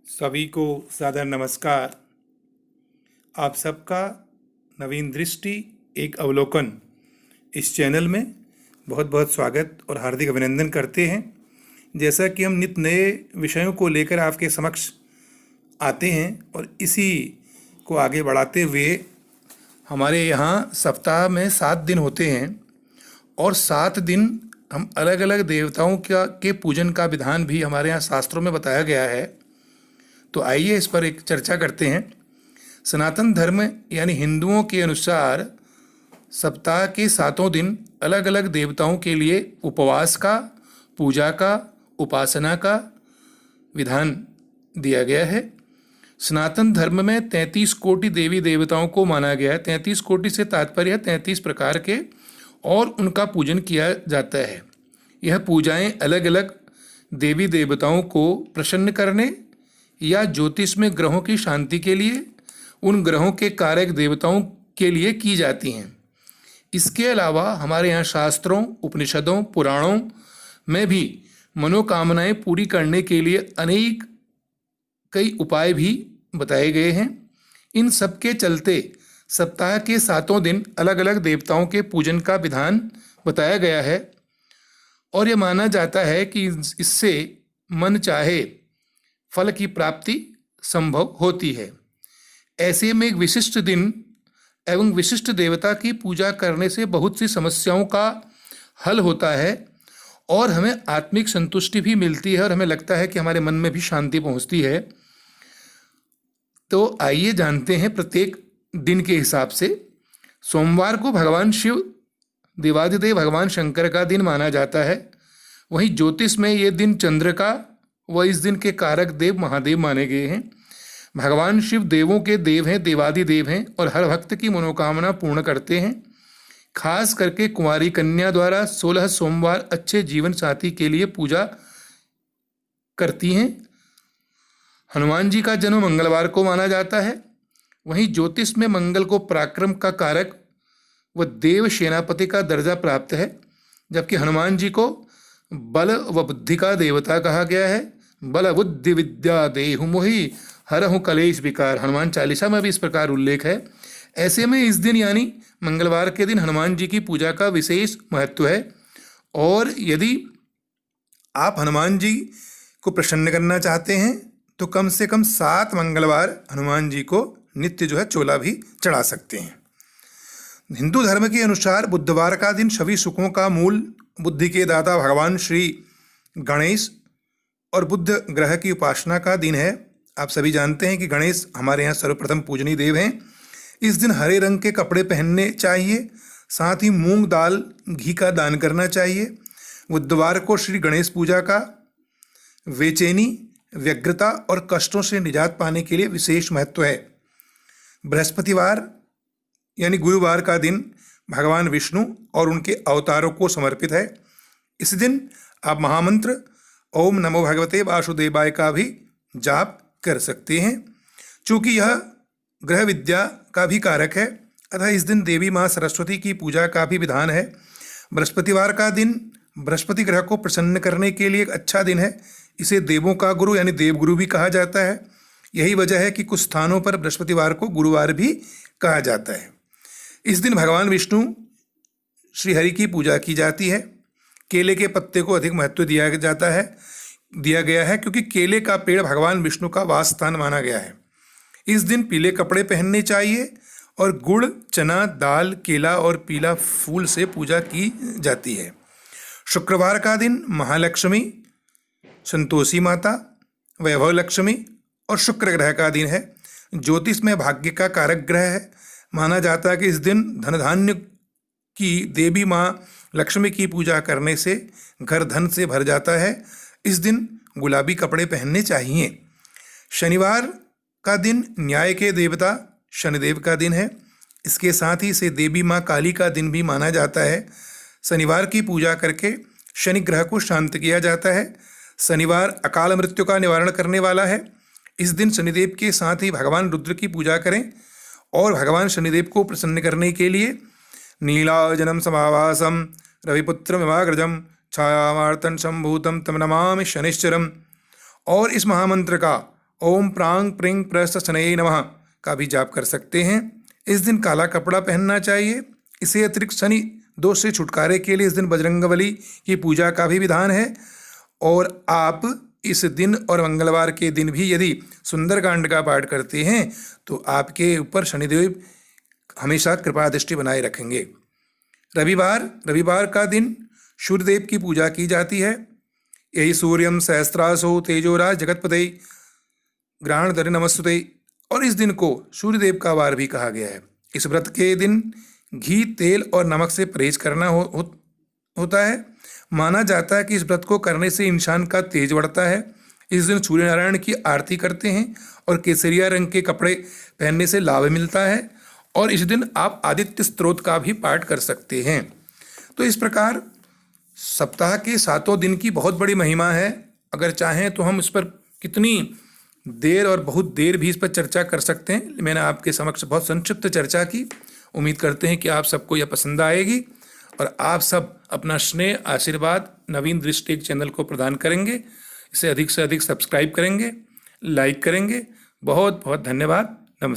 सभी को सादर नमस्कार। आप सबका नवीन दृष्टि एक अवलोकन इस चैनल में बहुत बहुत स्वागत और हार्दिक अभिनंदन करते हैं। जैसा कि हम नित नए विषयों को लेकर आपके समक्ष आते हैं और इसी को आगे बढ़ाते हुए हमारे यहाँ सप्ताह में 7 दिन होते हैं और 7 दिन हम अलग अलग देवताओं के पूजन का विधान भी हमारे यहाँ शास्त्रों में बताया गया है। तो आइए इस पर एक चर्चा करते हैं। सनातन धर्म यानी हिंदुओं के अनुसार सप्ताह के 7 दिन अलग अलग देवताओं के लिए उपवास का, पूजा का, उपासना का विधान दिया गया है। सनातन धर्म में 33 कोटि देवी देवताओं को माना गया है। 33 कोटि से तात्पर्य है 33 प्रकार के, और उनका पूजन किया जाता है। यह पूजाएं अलग अलग देवी देवताओं को प्रसन्न करने या ज्योतिष में ग्रहों की शांति के लिए, उन ग्रहों के कारक देवताओं के लिए की जाती हैं। इसके अलावा हमारे यहाँ शास्त्रों, उपनिषदों, पुराणों में भी मनोकामनाएं पूरी करने के लिए कई उपाय भी बताए गए हैं। इन सब के चलते सप्ताह के 7 दिन अलग अलग देवताओं के पूजन का विधान बताया गया है और यह माना जाता है कि इससे मन चाहे फल की प्राप्ति संभव होती है। ऐसे में एक विशिष्ट दिन एवं विशिष्ट देवता की पूजा करने से बहुत सी समस्याओं का हल होता है और हमें आत्मिक संतुष्टि भी मिलती है और हमें लगता है कि हमारे मन में भी शांति पहुंचती है। तो आइए जानते हैं प्रत्येक दिन के हिसाब से। सोमवार को भगवान शिव, देवादिदेव भगवान शंकर का दिन माना जाता है। वहीं ज्योतिष में ये दिन चंद्र का व इस दिन के कारक देव महादेव माने गए हैं। भगवान शिव देवों के देव हैं, देवादिदेव हैं और हर भक्त की मनोकामना पूर्ण करते हैं। खास करके कुंवारी कन्या द्वारा 16 सोमवार अच्छे जीवन साथी के लिए पूजा करती हैं। हनुमान जी का जन्म मंगलवार को माना जाता है। वहीं ज्योतिष में मंगल को पराक्रम का कारक व देव सेनापति का दर्जा प्राप्त है, जबकि हनुमान जी को बल व बुद्धि का देवता कहा गया है। बल बुद्धि विद्या देहु मोहि हरहु कलेश विकार, हनुमान चालीसा में भी इस प्रकार उल्लेख है। ऐसे में इस दिन यानी मंगलवार के दिन हनुमान जी की पूजा का विशेष महत्व है। और यदि आप हनुमान जी को प्रसन्न करना चाहते हैं तो कम से कम 7 मंगलवार हनुमान जी को नित्य चोला भी चढ़ा सकते हैं। हिंदू धर्म के अनुसार बुधवार का दिन सभी सुखों का मूल, बुद्धि के दाता भगवान श्री गणेश और बुध ग्रह की उपासना का दिन है। आप सभी जानते हैं कि गणेश हमारे यहाँ सर्वप्रथम पूजनीय देव हैं। इस दिन हरे रंग के कपड़े पहनने चाहिए, साथ ही मूंग दाल घी का दान करना चाहिए। बुधवार को श्री गणेश पूजा का बेचैनी, व्यग्रता और कष्टों से निजात पाने के लिए विशेष महत्व है। बृहस्पतिवार यानी गुरुवार का दिन भगवान विष्णु और उनके अवतारों को समर्पित है। इस दिन आप महामंत्र ओम नमो भगवते वासुदेवाय का भी जाप कर सकते हैं। चूँकि यह ग्रह विद्या का भी कारक है, अतः इस दिन देवी माँ सरस्वती की पूजा का भी विधान है। बृहस्पतिवार का दिन बृहस्पति ग्रह को प्रसन्न करने के लिए एक अच्छा दिन है। इसे देवों का गुरु यानी देवगुरु भी कहा जाता है। यही वजह है कि कुछ स्थानों पर बृहस्पतिवार को गुरुवार भी कहा जाता है। इस दिन भगवान विष्णु श्री हरि की पूजा की जाती है। केले के पत्ते को अधिक महत्व दिया गया है क्योंकि केले का पेड़ भगवान विष्णु का वास स्थान माना गया है। इस दिन पीले कपड़े पहनने चाहिए और गुड़, चना, दाल, केला और पीला फूल से पूजा की जाती है। शुक्रवार का दिन महालक्ष्मी, संतोषी माता, वैभव लक्ष्मी और शुक्र ग्रह का दिन है। ज्योतिष में भाग्य का कारक ग्रह है। माना जाता है कि इस दिन धन धान्य की देवी माँ लक्ष्मी की पूजा करने से घर धन से भर जाता है। इस दिन गुलाबी कपड़े पहनने चाहिए। शनिवार का दिन न्याय के देवता शनिदेव का दिन है। इसके साथ ही इसे देवी माँ काली का दिन भी माना जाता है। शनिवार की पूजा करके शनि ग्रह को शांत किया जाता है। शनिवार अकाल मृत्यु का निवारण करने वाला है। इस दिन शनिदेव के साथ ही भगवान रुद्र की पूजा करें और भगवान शनिदेव को प्रसन्न करने के लिए नीलाजनम समावासम रविपुत्रमिवाग्रजम छायामार्तन संभूतम तम नमामि शनिश्चरम और इस महामंत्र का ओम प्रांग प्रिंग प्रस्थ शनये नमः का भी जाप कर सकते हैं। इस दिन काला कपड़ा पहनना चाहिए। इसे अतिरिक्त शनि दोष से छुटकारे के लिए इस दिन बजरंगबली की पूजा का भी विधान है। और आप इस दिन और मंगलवार के दिन भी यदि सुंदरकांड का पाठ करते हैं तो आपके ऊपर शनिदेव हमेशा कृपा दृष्टि बनाए रखेंगे। रविवार का दिन सूर्यदेव की पूजा की जाती है। यही सूर्यम सहस्त्रासो तेजोराज जगतपते ग्रहण धरि नमस्तुते। और इस दिन को सूर्यदेव का वार भी कहा गया है। इस व्रत के दिन घी, तेल और नमक से परहेज करना होता है। माना जाता है कि इस व्रत को करने से इंसान का तेज बढ़ता है। इस दिन सूर्य नारायण की आरती करते हैं और केसरिया रंग के कपड़े पहनने से लाभ मिलता है। और इस दिन आप आदित्य स्तोत्र का भी पाठ कर सकते हैं। तो इस प्रकार सप्ताह के 7 दिन की बहुत बड़ी महिमा है। अगर चाहें तो हम इस पर कितनी देर और बहुत देर भी इस पर चर्चा कर सकते हैं। मैंने आपके समक्ष बहुत संक्षिप्त चर्चा की। उम्मीद करते हैं कि आप सबको यह पसंद आएगी और आप सब अपना स्नेह आशीर्वाद नवीन दृष्टि चैनल को प्रदान करेंगे। इसे अधिक से अधिक सब्सक्राइब करेंगे, लाइक करेंगे। बहुत बहुत धन्यवाद। नमस्कार।